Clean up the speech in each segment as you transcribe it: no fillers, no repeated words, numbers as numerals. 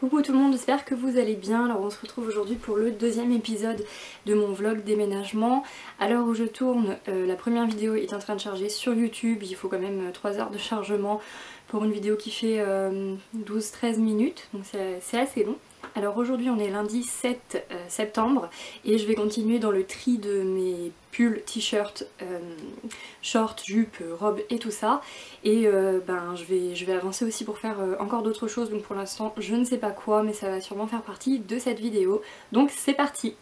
Coucou tout le monde, j'espère que vous allez bien. Alors on se retrouve aujourd'hui pour le deuxième épisode de mon vlog déménagement. À l'heure où je tourne, la première vidéo est en train de charger sur YouTube. Il faut quand même 3 heures de chargement pour une vidéo qui fait 12-13 minutes, donc c'est assez long. Alors aujourd'hui on est lundi 7 septembre et je vais continuer dans le tri de mes pulls, t-shirts, shorts, jupes, robes et tout ça. Et je vais avancer aussi pour faire encore d'autres choses, donc pour l'instant je ne sais pas quoi, mais ça va sûrement faire partie de cette vidéo. Donc c'est parti!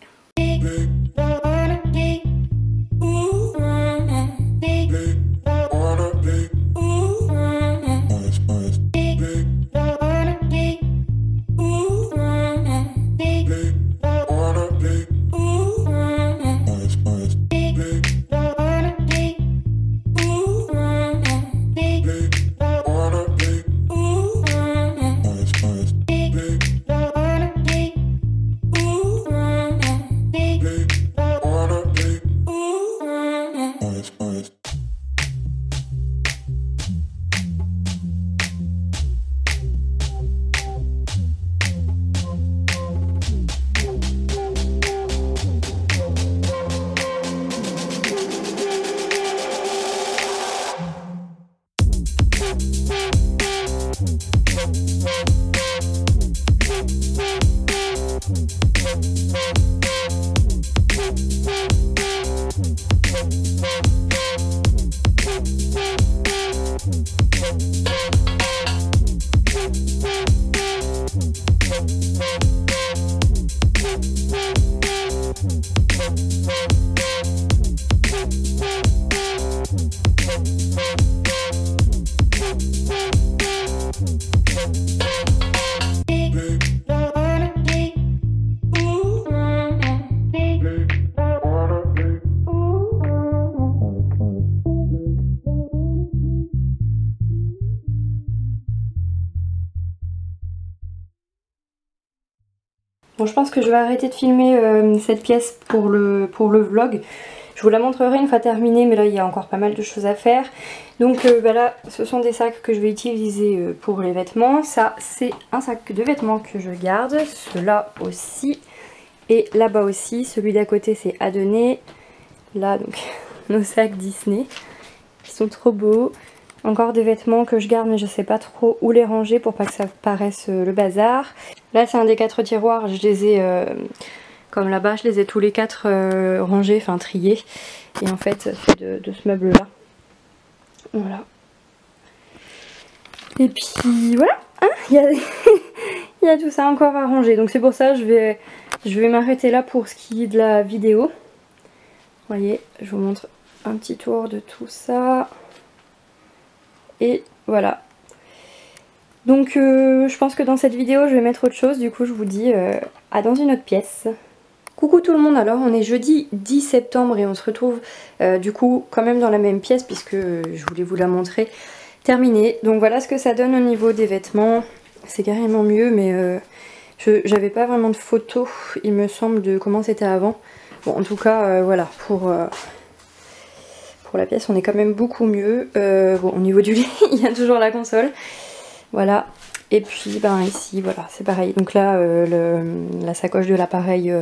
Bon, je pense que je vais arrêter de filmer cette pièce pour le vlog. Je vous la montrerai une fois terminée, mais là il y a encore pas mal de choses à faire. Donc là, ce sont des sacs que je vais utiliser pour les vêtements. Ça, c'est un sac de vêtements que je garde. Ceux-là aussi. Et là-bas aussi. Celui d'à côté, c'est à donner. Là, donc, nos sacs Disney. Qui sont trop beaux. Encore des vêtements que je garde, mais je sais pas trop où les ranger pour pas que ça paraisse le bazar. Là, c'est un des 4 tiroirs. Je les ai... comme là-bas, je les ai tous les 4 rangés, enfin triés. Et en fait, c'est de ce meuble-là. Voilà. Et puis voilà, hein, il y a tout ça encore à ranger. Donc c'est pour ça je vais m'arrêter là pour ce qui est de la vidéo. Vous voyez, je vous montre un petit tour de tout ça. Et voilà. Donc je pense que dans cette vidéo, je vais mettre autre chose. Du coup, je vous dis à dans une autre pièce. Coucou tout le monde, alors on est jeudi 10 septembre et on se retrouve du coup quand même dans la même pièce puisque je voulais vous la montrer terminée. Donc voilà ce que ça donne au niveau des vêtements, c'est carrément mieux mais j'avais pas vraiment de photos il me semble de comment c'était avant. Bon en tout cas voilà pour la pièce on est quand même beaucoup mieux. Bon au niveau du lit il y a toujours la console, voilà. Et puis ben ici voilà c'est pareil, donc là la sacoche de l'appareil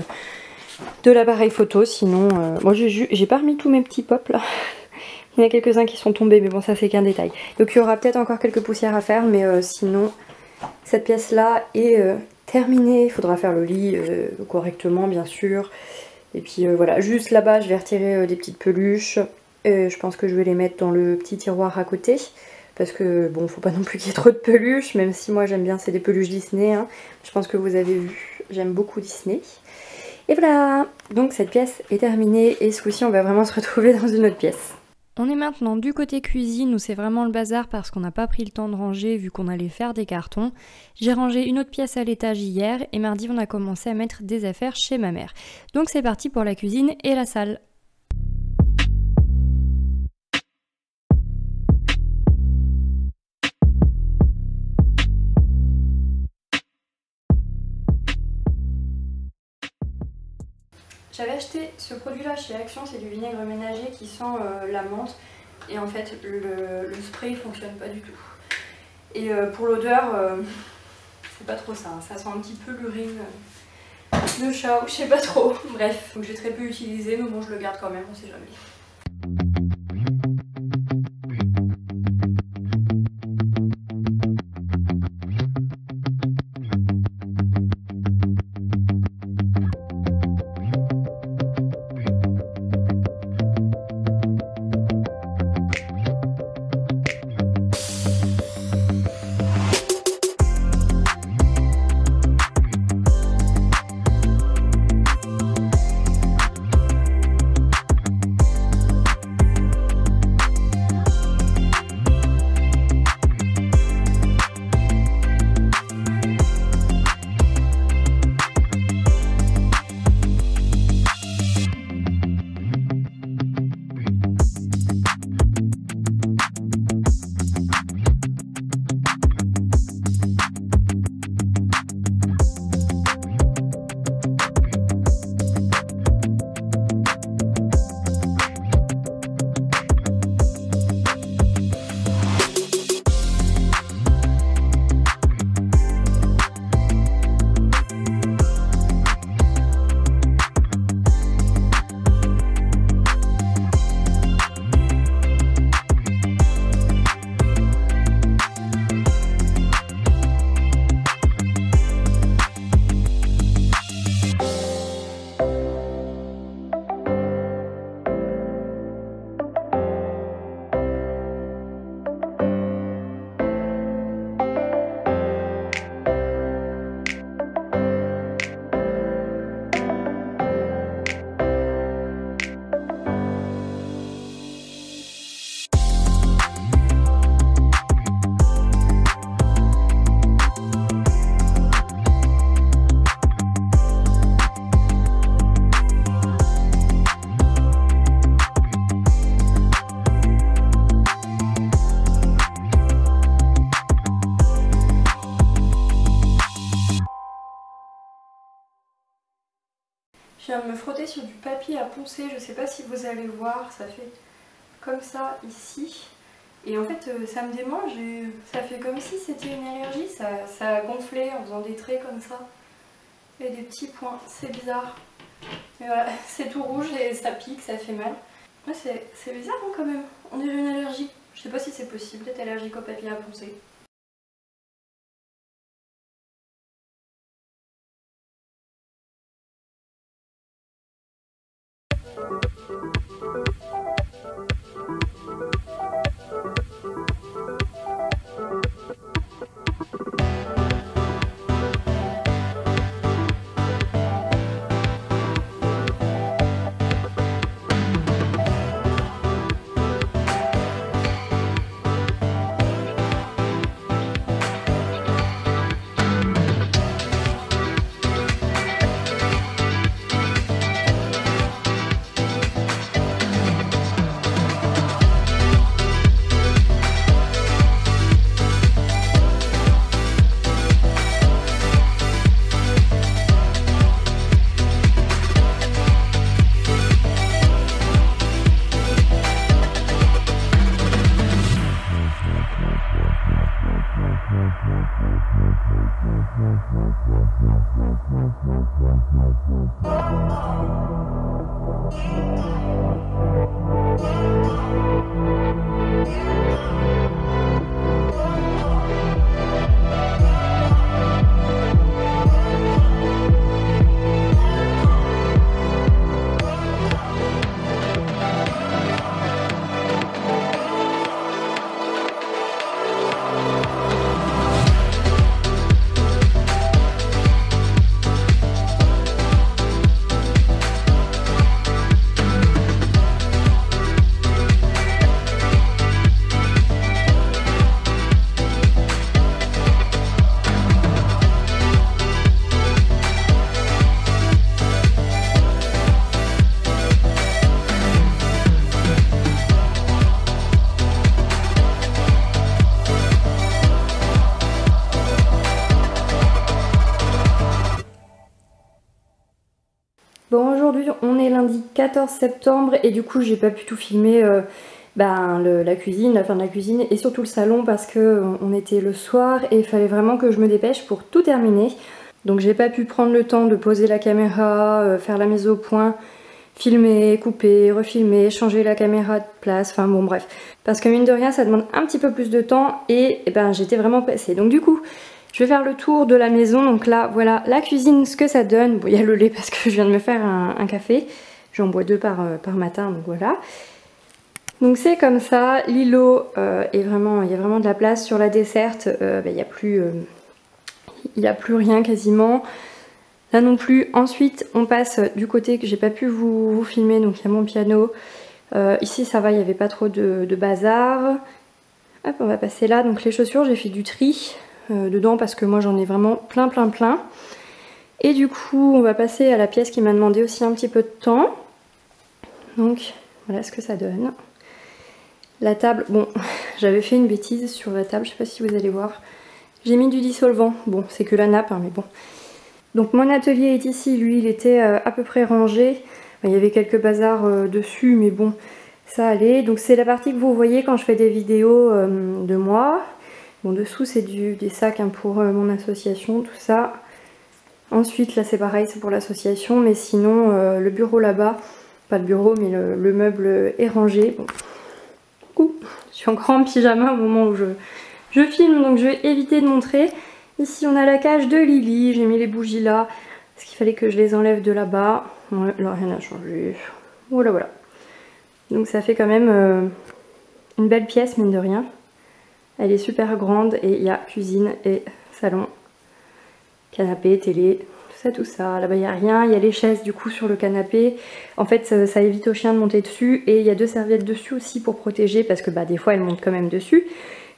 photo, sinon moi j'ai pas remis tous mes petits pops là. Il y en a quelques-uns qui sont tombés mais bon ça c'est qu'un détail. Donc il y aura peut-être encore quelques poussières à faire mais sinon cette pièce là est terminée. Il faudra faire le lit correctement bien sûr. Et puis voilà, juste là-bas je vais retirer des petites peluches. Je pense que je vais les mettre dans le petit tiroir à côté. Parce que bon, faut pas non plus qu'il y ait trop de peluches, même si moi j'aime bien, c'est des peluches Disney. Hein. Je pense que vous avez vu, j'aime beaucoup Disney. Et voilà, donc cette pièce est terminée et ce coup-ci on va vraiment se retrouver dans une autre pièce. On est maintenant du côté cuisine où c'est vraiment le bazar parce qu'on n'a pas pris le temps de ranger vu qu'on allait faire des cartons. J'ai rangé une autre pièce à l'étage hier et mardi on a commencé à mettre des affaires chez ma mère. Donc c'est parti pour la cuisine et la salle. J'avais acheté ce produit là chez Action, c'est du vinaigre ménager qui sent la menthe et en fait le spray il fonctionne pas du tout. Et pour l'odeur, c'est pas trop ça, hein. Ça sent un petit peu l'urine de chat ou je sais pas trop. Bref, donc j'ai très peu utilisé, mais bon je le garde quand même, on sait jamais. Je viens de me frotter sur du papier à poncer, je sais pas si vous allez voir, ça fait comme ça ici. Et en fait ça me démange et ça fait comme si c'était une allergie, ça a gonflé en faisant des traits comme ça. Et des petits points, c'est bizarre. Mais voilà, c'est tout rouge et ça pique, ça fait mal. Ouais, c'est bizarre hein, quand même, on dirait une allergie. Je sais pas si c'est possible d'être allergique au papier à poncer. Bon, aujourd'hui on est lundi 14 septembre et du coup j'ai pas pu tout filmer la cuisine, la fin de la cuisine et surtout le salon parce que on était le soir et il fallait vraiment que je me dépêche pour tout terminer. Donc j'ai pas pu prendre le temps de poser la caméra, faire la mise au point, filmer, couper, refilmer, changer la caméra de place, enfin bon bref. Parce que mine de rien ça demande un petit peu plus de temps et j'étais vraiment pressée. Donc du coup je vais faire le tour de la maison. Donc là voilà la cuisine, ce que ça donne. Bon il y a le lait parce que je viens de me faire un café. J'en bois 2 par matin donc voilà. Donc c'est comme ça, l'îlot il y a vraiment de la place sur la desserte, il n'y a plus rien quasiment. Là non plus. Ensuite on passe du côté que j'ai pas pu vous filmer, donc il y a mon piano. Ici ça va, il n'y avait pas trop de bazar. Hop, on va passer là. Donc les chaussures, j'ai fait du tri dedans parce que moi j'en ai vraiment plein. Et du coup on va passer à la pièce qui m'a demandé aussi un petit peu de temps. Donc voilà ce que ça donne. La table, bon, j'avais fait une bêtise sur la table, je sais pas si vous allez voir. J'ai mis du dissolvant, bon, c'est que la nappe, hein, mais bon. Donc mon atelier est ici, lui, il était à peu près rangé. Il y avait quelques bazars dessus, mais bon, ça allait. Donc c'est la partie que vous voyez quand je fais des vidéos de moi. Bon, dessous, c'est des sacs hein, pour mon association, tout ça. Ensuite, là, c'est pareil, c'est pour l'association, mais sinon, le bureau là-bas, pas le bureau, mais le meuble est rangé. Bon. Je suis encore en pyjama au moment où je filme, donc je vais éviter de montrer. Ici on a la cage de Lily, j'ai mis les bougies là, parce qu'il fallait que je les enlève de là-bas. Ouais, là rien n'a changé. Voilà. Donc ça fait quand même une belle pièce mine de rien. Elle est super grande et il y a cuisine et salon, canapé, télé, tout ça. Là-bas il n'y a rien, il y a les chaises du coup sur le canapé. En fait ça évite aux chiens de monter dessus et il y a 2 serviettes dessus aussi pour protéger parce que des fois elles montent quand même dessus,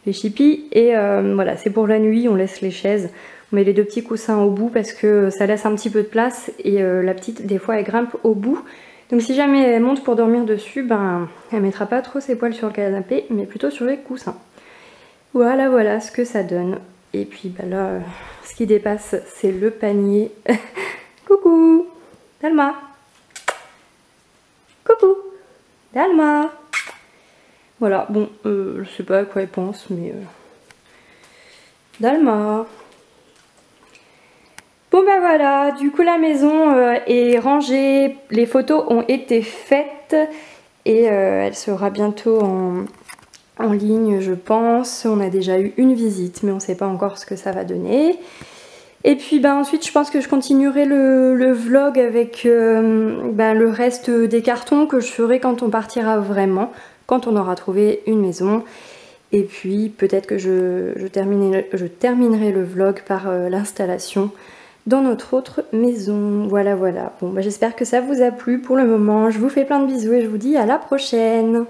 les chippies. Et voilà, c'est pour la nuit, on laisse les chaises, on met les 2 petits coussins au bout parce que ça laisse un petit peu de place et la petite des fois elle grimpe au bout. Donc si jamais elle monte pour dormir dessus, elle mettra pas trop ses poils sur le canapé mais plutôt sur les coussins. Voilà ce que ça donne. Et puis là, ce qui dépasse, c'est le panier. Coucou Dalma. Coucou Dalma. Voilà, bon, je sais pas à quoi elle pense, mais... Dalma. Bon voilà, du coup la maison est rangée, les photos ont été faites et elle sera bientôt en ligne je pense. On a déjà eu une visite mais on ne sait pas encore ce que ça va donner. Et puis ensuite je pense que je continuerai le vlog avec le reste des cartons que je ferai quand on partira vraiment, quand on aura trouvé une maison. Et puis peut-être que je terminerai le vlog par l'installation dans notre autre maison. Voilà. Bon j'espère que ça vous a plu pour le moment. Je vous fais plein de bisous et je vous dis à la prochaine.